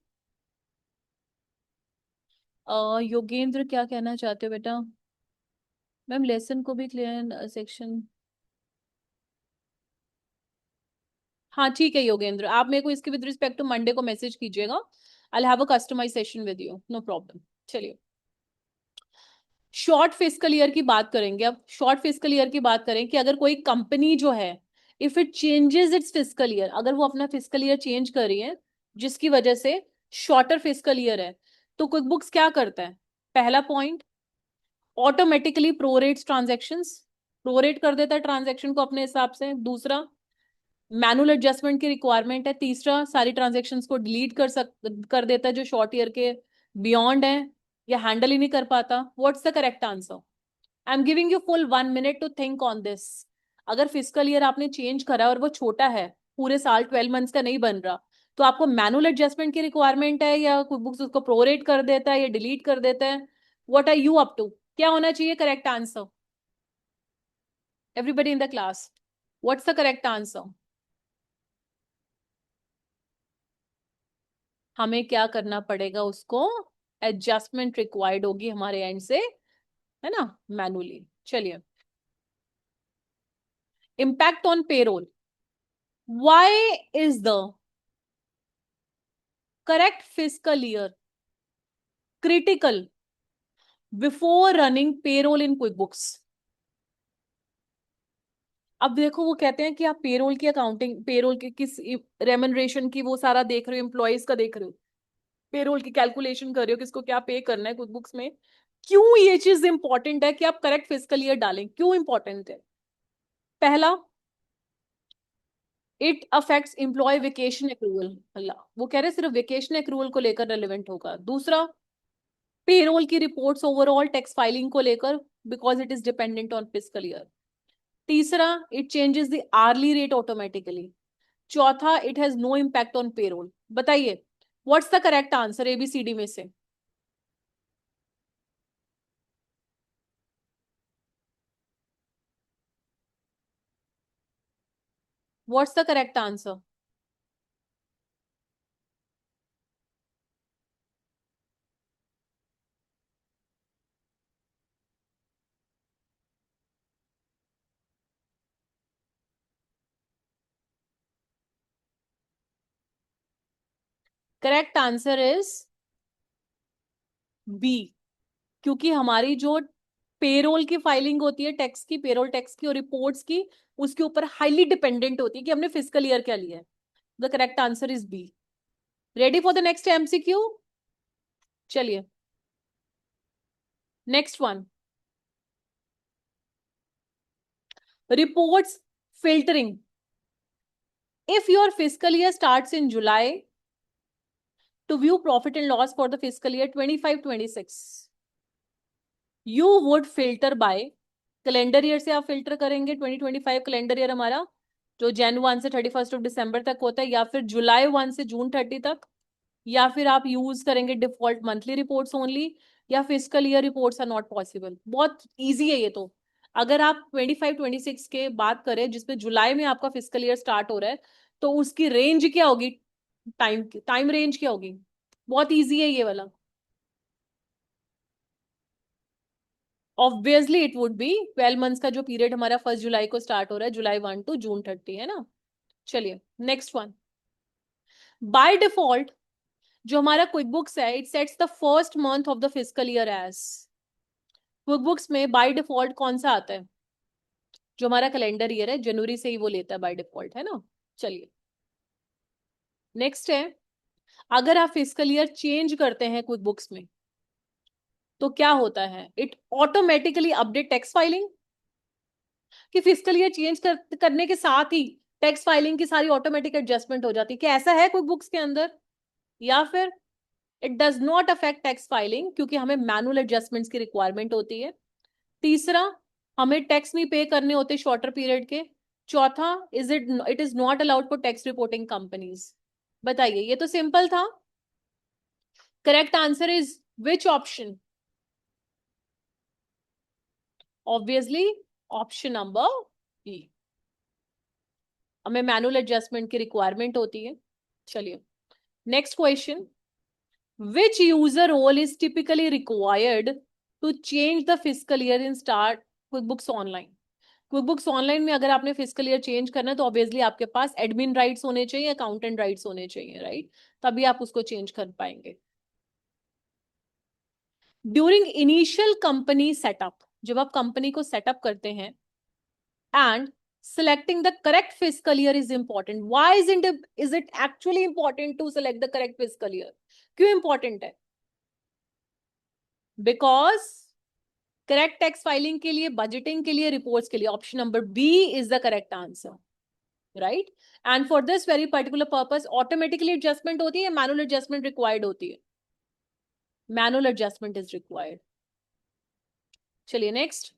योगेंद्र क्या कहना चाहते हो बेटा? मैम लेसन को भी क्लियर सेक्शन। हाँ ठीक है योगेंद्र, आप मेरे को इसके विद रिस्पेक्ट टू मंडे को मैसेज कीजिएगा। I have a customize session with you, no problem. चलिए, शॉर्ट फिस्कल ईयर की बात करेंगे। अब शॉर्ट फिस्कल ईयर की बात करें कि अगर कोई कंपनी जो है, if it changes it's fiscal year, अगर वो अपना फिस्कल ईयर चेंज कर रही है जिसकी वजह से शॉर्टर फिस्कल ईयर है, तो क्विक बुक्स क्या करता है? पहला पॉइंट, ऑटोमेटिकली प्रोरेट्स ट्रांजेक्शन्स, प्रोरेट कर देता है ट्रांजेक्शन को अपने हिसाब से। दूसरा, मैनुअल एडजस्टमेंट की रिक्वायरमेंट है। तीसरा, सारी ट्रांजेक्शन्स को डिलीट कर देता है जो शॉर्ट ईयर के बियॉन्ड है या हैंडल ही नहीं कर पाता। What's the correct answer? I am giving you full 1 minute to think on this. अगर फिजिकल ईयर आपने चेंज करा और वो छोटा है, पूरे साल 12 मंथ्स का नहीं बन रहा, तो आपको मैनुअल एडजस्टमेंट की रिक्वायरमेंट है, या कुछ बुक्स उसको प्रोरेट कर देता है या डिलीट कर देता है? What are you up to? क्या होना चाहिए correct answer? Everybody in the class, what's the correct answer? हमें क्या करना पड़ेगा उसको? एडजस्टमेंट रिक्वायर्ड होगी हमारे एंड से, है ना, मैनुअली। चलिए, impact on payroll. Why is the correct physical year critical before running payroll in quick books? अब देखो, वो कहते हैं कि आप पेरोल की अकाउंटिंग, पेरोल की किस रेमनरेशन की वो सारा देख रहे हो, एम्प्लॉयज का देख रहे हो, पेरोल की कैलकुलेशन कर रहे हो, किसको क्या पे करना है क्विक बुक्स में। क्यों ये चीज इंपॉर्टेंट है कि आप करेक्ट फिजिकल ईयर डालें? क्यों इंपॉर्टेंट है? पहला, it affects employ vacation accrual. Allah, वो कह रहे सिर्फ वेकेशन एक्रूवल को लेकर रेलिवेंट होगा। दूसरा, पेरोल की रिपोर्ट्स ओवरऑल टैक्स फाइलिंग को लेकर, because it is dependent on physical year. तीसरा, it changes the early rate automatically. चौथा, it has no impact on payroll. बताइए, what's the correct answer A B C D में से? What's the correct answer? Correct answer is B. क्योंकि हमारी जो payroll की filing होती है, टैक्स की, पेरोल टैक्स की और रिपोर्ट्स की, उसके ऊपर हाईली डिपेंडेंट होती है कि हमने फिजिकल ईयर क्या लिया है। The correct answer is B. Ready for the next MCQ? चलिए, next one, reports filtering. If your physical year starts in July, to view profit and loss for the physical year 25-26, you would filter by, calendar year से आप filter करेंगे, 2025 calendar year हमारा जो Jan 1 से 31 दिसंबर तक होता है, या फिर July 1 से June 30 तक, या फिर आप यूज करेंगे डिफॉल्ट मंथली रिपोर्ट्स ओनली, या physical year reports are not possible. बहुत इजी है ये तो। अगर आप 25-26 के बात करें जिसमें जुलाई में आपका फिजिकल ईयर स्टार्ट हो रहा है, तो उसकी रेंज क्या होगी, टाइम रेंज क्या होगी? बहुत इजी है ये वाला। Obviously it would be 12 months का जो पीरियड हमारा 1 जुलाई को स्टार्ट हो रहा है, July 1 to June 30, है ना। चलिए नेक्स्ट वन। बाय डिफॉल्ट जो हमारा क्विक बुक्स है, it sets the first month of the physical year as, QuickBooks में बाय डिफॉल्ट कौन सा आता है? जो हमारा कैलेंडर ईयर है, जनवरी से ही वो लेता है बाय डिफॉल्ट, है ना। चलिए नेक्स्ट है, अगर आप फिजिकल ईयर चेंज करते हैं क्विक बुक्स में तो क्या होता है? It automatically update tax filing, कि फिजिकल ईयर चेंज करने के साथ ही टैक्स फाइलिंग की सारी ऑटोमेटिक एडजस्टमेंट हो जाती है, क्या ऐसा है क्विक बुक्स के अंदर? या फिर it does not affect tax filing क्योंकि हमें मैनुअल एडजस्टमेंट्स की रिक्वायरमेंट होती है। तीसरा, हमें टैक्स नहीं पे करने होते शॉर्टर पीरियड के। चौथा, it is not allowed for tax reporting companies. बताइए, ये तो सिंपल था। Correct answer is which option? Obviously option number B, हमें मैनुअल एडजस्टमेंट की रिक्वायरमेंट होती है। चलिए next question, which user role is typically required to change the physical year in start QuickBooks online? QuickBooks online में अगर आपने physical year change करना है तो ऑब्वियसली आपके पास एडमिन राइट्स होने चाहिए, अकाउंटेंट राइट्स होने चाहिए, राइट? तभी आप उसको चेंज कर पाएंगे। ड्यूरिंग इनिशियल कंपनी सेटअप, जब आप कंपनी को सेटअप करते हैं, and selecting the correct fiscal year is important. Why is it actually important to select the correct fiscal year? क्यों important है? Because करेक्ट टैक्स फाइलिंग के लिए, बजटिंग के लिए, रिपोर्ट्स के लिए, option number B is the correct answer, right. And for this very particular purpose automatically adjustment होती है, मैनुअल एडजस्टमेंट रिक्वायर्ड होती है? Manual adjustment is required. चलिए नेक्स्ट,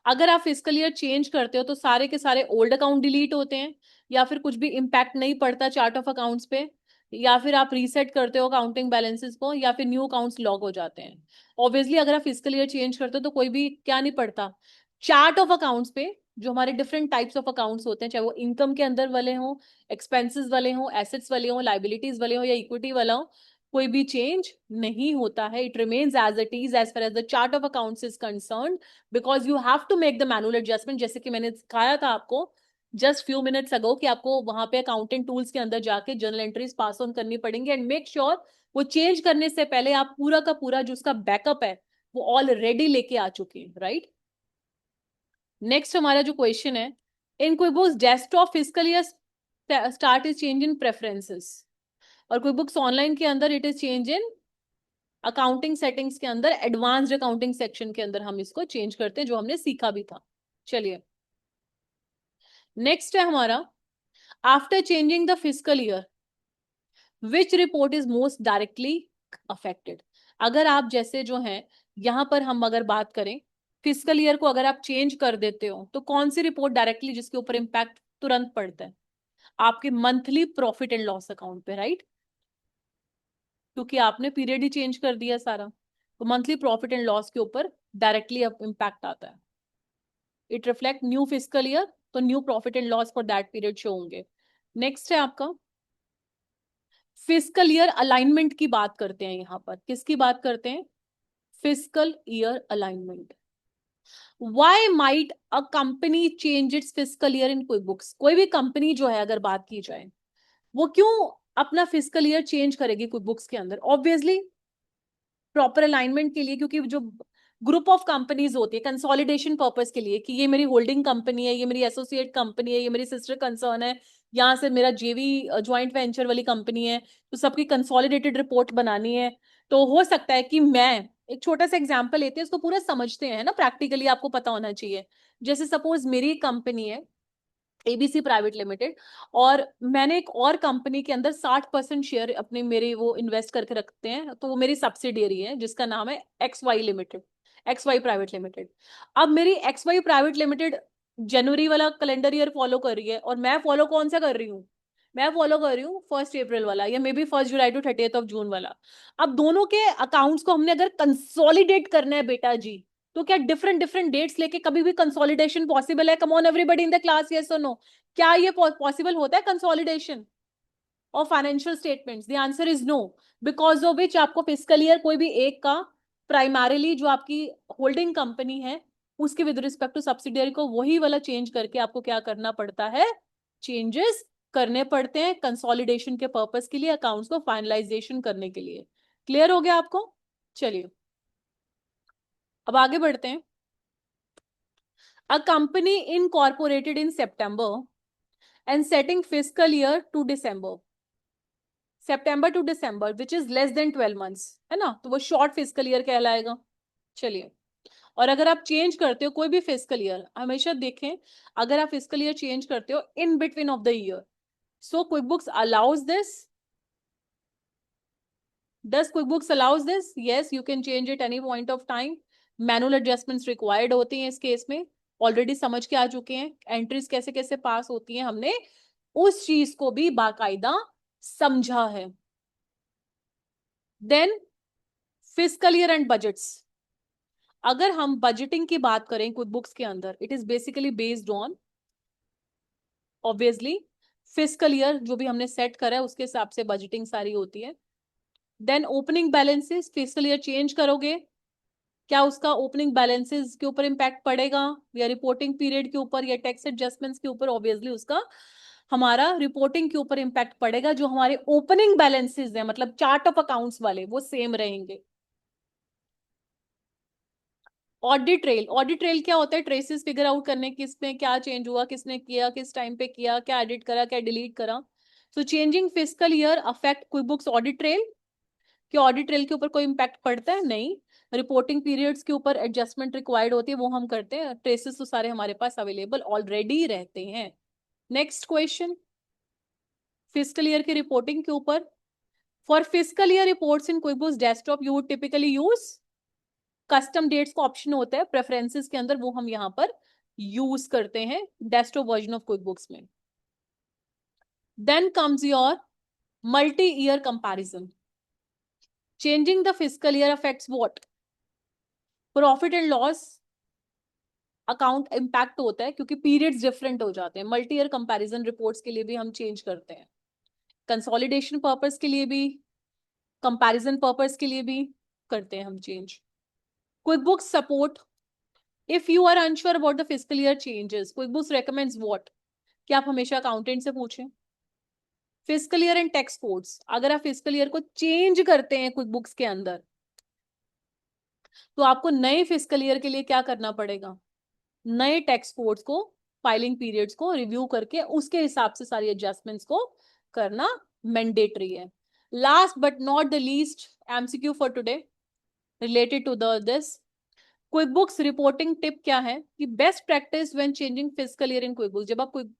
अगर आप फिजिकल ईयर चेंज करते हो तो सारे के सारे ओल्ड अकाउंट डिलीट होते हैं, या फिर कुछ भी इंपैक्ट नहीं पड़ता चार्ट ऑफ अकाउंट्स पे, या फिर आप रीसेट करते हो अकाउंटिंग बैलेंसेस को, या फिर न्यू अकाउंट्स लॉग हो जाते हैं? ऑब्वियसली अगर आप फिजिकल ईयर चेंज करते हो तो कोई भी क्या नहीं पड़ता, चार्ट ऑफ अकाउंट्स पे जो हमारे डिफरेंट टाइप्स ऑफ अकाउंट्स होते हैं, चाहे वो इनकम के अंदर वाले हों, एक्सपेंसेस वाले हों, एसेट्स वाले हों, लाइबिलिटीज वाले हों, या इक्विटी वाला हो, कोई भी चेंज नहीं होता है। It remains as it is as far as the chart of accounts is concern, because you have to make the manual adjustment, जैसे कि मैंने सिखाया था आपको जस्ट फ्यू मिनट्स अगो कि आपको वहां पे अकाउंटिंग टूल्स के अंदर जाके जर्नल एंट्रीज पास ऑन करनी पड़ेंगी, एंड मेक श्योर वो चेंज करने से पहले आप पूरा का पूरा जो उसका बैकअप है वो ऑलरेडी लेके आ चुके हैं, राइट। नेक्स्ट हमारा जो क्वेश्चन है, in QuickBooks desktop physical year start is change in preferences, और क्विकबुक्स ऑनलाइन के अंदर it is change in accounting settings के अंदर, एडवांस्ड अकाउंटिंग सेक्शन के अंदर हम इसको चेंज करते हैं, जो हमने सीखा भी था। चलिए नेक्स्ट है हमारा, after changing the physical year which report is most directly affected? अगर आप जैसे जो है यहां पर हम अगर बात करें, फिजिकल ईयर को अगर आप चेंज कर देते हो तो कौन सी रिपोर्ट डायरेक्टली जिसके ऊपर इंपैक्ट तुरंत पड़ता है? आपके monthly profit and loss account पे, राइट, क्योंकि आपने पीरियड ही चेंज कर दिया सारा, तो मंथली प्रॉफिट एंड लॉस के ऊपर डायरेक्टली इम्पैक्ट आता है। It reflect new physical year, तो new profit and loss for that period show होंगे। नेक्स्ट है आपका, फिजिकल ईयर अलाइनमेंट की बात करते हैं, यहां पर किसकी बात करते हैं? Physical year alignment. Why might a company change its fiscal year in QuickBooks? कोई भी कंपनी जो है अगर बात की जाए, वो क्यों अपना फिजिकल ईयर चेंज करेगी QuickBooks के अंदर? ऑब्वियसली प्रॉपर अलाइनमेंट के लिए, क्योंकि जो ग्रुप ऑफ कंपनीज होती है कंसोलिडेशन पर्पस के लिए, कि ये मेरी होल्डिंग कंपनी है, ये मेरी एसोसिएट कंपनी है, ये मेरी सिस्टर कंसर्न है, यहाँ से मेरा जेवी ज्वाइंट वेंचर वाली कंपनी है, तो सबकी कंसोलिडेटेड रिपोर्ट बनानी है। तो हो सकता है कि मैं एक छोटा सा एग्जांपल लेते हैं, इसको पूरा समझते हैं ना, प्रैक्टिकली आपको पता होना चाहिए। जैसे सपोज मेरी कंपनी है एबीसी प्राइवेट लिमिटेड, और मैंने एक और कंपनी के अंदर 60% शेयर अपने मेरे वो इन्वेस्ट करके रखते हैं, तो वो मेरी सब्सिडियरी है जिसका नाम है X Y limited, X Y private limited. अब मेरी एक्स वाई प्राइवेट लिमिटेड जनवरी वाला कैलेंडर ईयर फॉलो कर रही है, और मैं फॉलो कौन सा कर रही हूँ? मैं फॉलो कर रही हूँ 1 अप्रैल वाला, या may be 1 July to 30th of June वाला। अब दोनों के अकाउंट्स को हमने अगर कंसोलिडेट करना है बेटा जी, तो क्या डिफरेंट डिफरेंट डेट्स लेके कभी भी कंसोलिडेशन पॉसिबल है? Come on everybody in the class, yes और नो? क्या ये पॉसिबल होता है कंसोलिडेशन और financial statements? The answer is no, because of which आपको फिस्कल ईयर कोई भी एक का प्राइमरीली जो आपकी होल्डिंग कंपनी है उसके विद रिस्पेक्ट टू सब्सिडियरी को वही वाला चेंज करके आपको क्या करना पड़ता है? चेंजेस करने पड़ते हैं कंसोलिडेशन के पर्पस के लिए, अकाउंट्स को फाइनलाइजेशन करने के लिए। क्लियर हो गया आपको? चलिए अब आगे बढ़ते हैं। A company incorporated in September and setting fiscal year to December, September to December which is less than 12 months, है ना, तो वो शॉर्ट फिस्कल ईयर कहलाएगा। चलिए, और अगर आप चेंज करते हो कोई भी फिस्कल ईयर, हमेशा देखें अगर आप फिस्कल ईयर चेंज करते हो in between of the year, so QuickBooks allows this. Does QuickBooks allows this? Yes, you can change it any point of time. Manual adjustments required होती हैं इस केस में, ऑलरेडी समझ के आ चुके हैं एंट्रीज कैसे कैसे पास होती हैं, हमने उस चीज को भी बाकायदा समझा है। Then fiscal year end budgets. अगर हम बजटिंग की बात करें QuickBooks के अंदर, it is basically based on obviously fiscal year जो भी हमने सेट करा है उसके हिसाब से बजटिंग सारी होती है। Then opening balances, fiscal year change करोगे क्या उसका ओपनिंग बैलेंसेस के ऊपर इंपैक्ट पड़ेगा या रिपोर्टिंग पीरियड के ऊपर या टैक्स एडजस्टमेंट्स के ऊपर? ऑब्वियसली उसका हमारा रिपोर्टिंग के ऊपर इंपैक्ट पड़ेगा। जो हमारे ओपनिंग बैलेंसेस है मतलब चार्ट ऑफ अकाउंट्स वाले वो सेम रहेंगे। ऑडिट ट्रेल, ऑडिट ट्रेल क्या होता है? ट्रेसेस फिगर आउट करने किसमें क्या चेंज हुआ, किसने किया, किस टाइम पे किया, क्या एडिट करा, क्या डिलीट करा। So changing fiscal year affect QuickBooks audit trail? कि ऑडिट ट्रेल के ऊपर कोई इंपैक्ट पड़ता है? नहीं। रिपोर्टिंग पीरियड्स के ऊपर एडजस्टमेंट रिक्वायर्ड होती है, वो हम करते हैं। ट्रेसेस तो सारे हमारे पास अवेलेबल ऑलरेडी रहते हैं। नेक्स्ट क्वेश्चन, फिस्कल ईयर की रिपोर्टिंग के ऊपर। For fiscal year reports in QuickBooks desktop you would typically use custom dates का ऑप्शन होता है प्रेफरेंसेस के अंदर, वो हम यहां पर यूज करते हैं डेस्कटॉप वर्जन ऑफ QuickBooks में। Then comes your multi year comparison. Changing the fiscal year affects what? Profit and loss account impact होता है क्योंकि पीरियड्स डिफरेंट हो जाते हैं। मल्टी ईयर कंपैरिजन रिपोर्ट्स के लिए भी हम चेंज करते हैं, कंसोलिडेशन पर्पस के लिए भी, कंपैरिजन पर्पस के लिए भी करते हैं हम change. QuickBooks support if you are unsure about the fiscal year changes, QuickBooks recommends what? कि आप हमेशा अकाउंटेंट से पूछें। Fiscal year and tax codes, अगर आप फिस्कल ईयर को चेंज करते हैं QuickBooks के अंदर तो आपको नए फिस्कल ईयर के लिए क्या करना पड़ेगा? नए टैक्स कोड्स को, फाइलिंग पीरियड्स को रिव्यू करके उसके हिसाब से सारी एडजस्टमेंट्स को करना मैंडेटरी है। Last but not the least MCQ for today related to this QuickBooks reporting tip क्या है कि best practice when changing fiscal year in QuickBooks। जब आप कोई,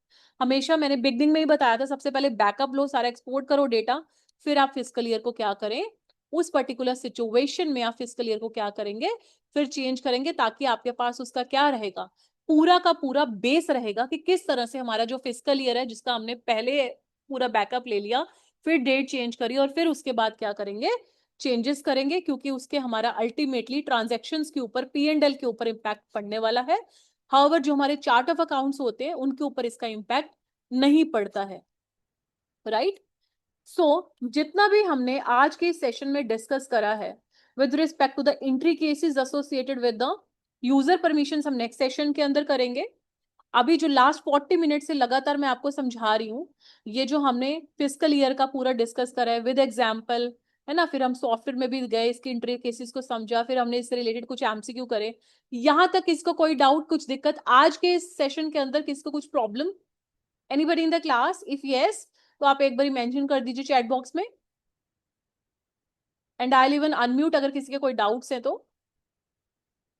हमेशा मैंने बिगनिंग में ही बताया था, सबसे पहले बैकअप लो, सारा एक्सपोर्ट करो डेटा, फिर आप फिस्कल ईयर को क्या करें, उस पर्टिकुलर सिचुएशन में आप फिस्कल ईयर को क्या करेंगे, फिर चेंज करेंगे, ताकि आपके पास उसका क्या रहेगा, पूरा का पूरा बेस रहेगा कि किस तरह से हमारा जो फिस्कल ईयर है जिसका हमने पहले पूरा बैकअप ले लिया, फिर डेट चेंज करी और फिर उसके बाद क्या करेंगे, चेंजेस करेंगे, क्योंकि उसके हमारा अल्टीमेटली ट्रांजैक्शंस के ऊपर, P&L के ऊपर इंपैक्ट पड़ने वाला है। हाउएवर जो हमारे चार्ट ऑफ अकाउंट्स होते हैं उनके ऊपर इसका इंपैक्ट नहीं पड़ता है। राइट? सो जितना भी हमने आज के सेशन में डिस्कस करा है with respect to the entry cases associated with the user permission, हम नेक्स्ट सेशन के अंदर करेंगे। अभी जो लास्ट 40 मिनट से लगातार मैं आपको समझा रही हूँ, ये जो हमने फिस्कल ईयर का पूरा डिस्कस करा है विद एग्जाम्पल, है ना, फिर हम सॉफ्टवेयर में भी गए, इसके इंट्री केसेस को समझा, फिर हमने इससे रिलेटेड कुछ MCQ करे। यहां तक किसको कोई डाउट, कुछ दिक्कत आज के इस सेशन के अंदर, किसको कुछ problem? Anybody in the class? If yes तो आप एक बार मेंशन कर दीजिए चैट बॉक्स में, and I will even unmute अगर किसी के कोई डाउट्स हैं तो।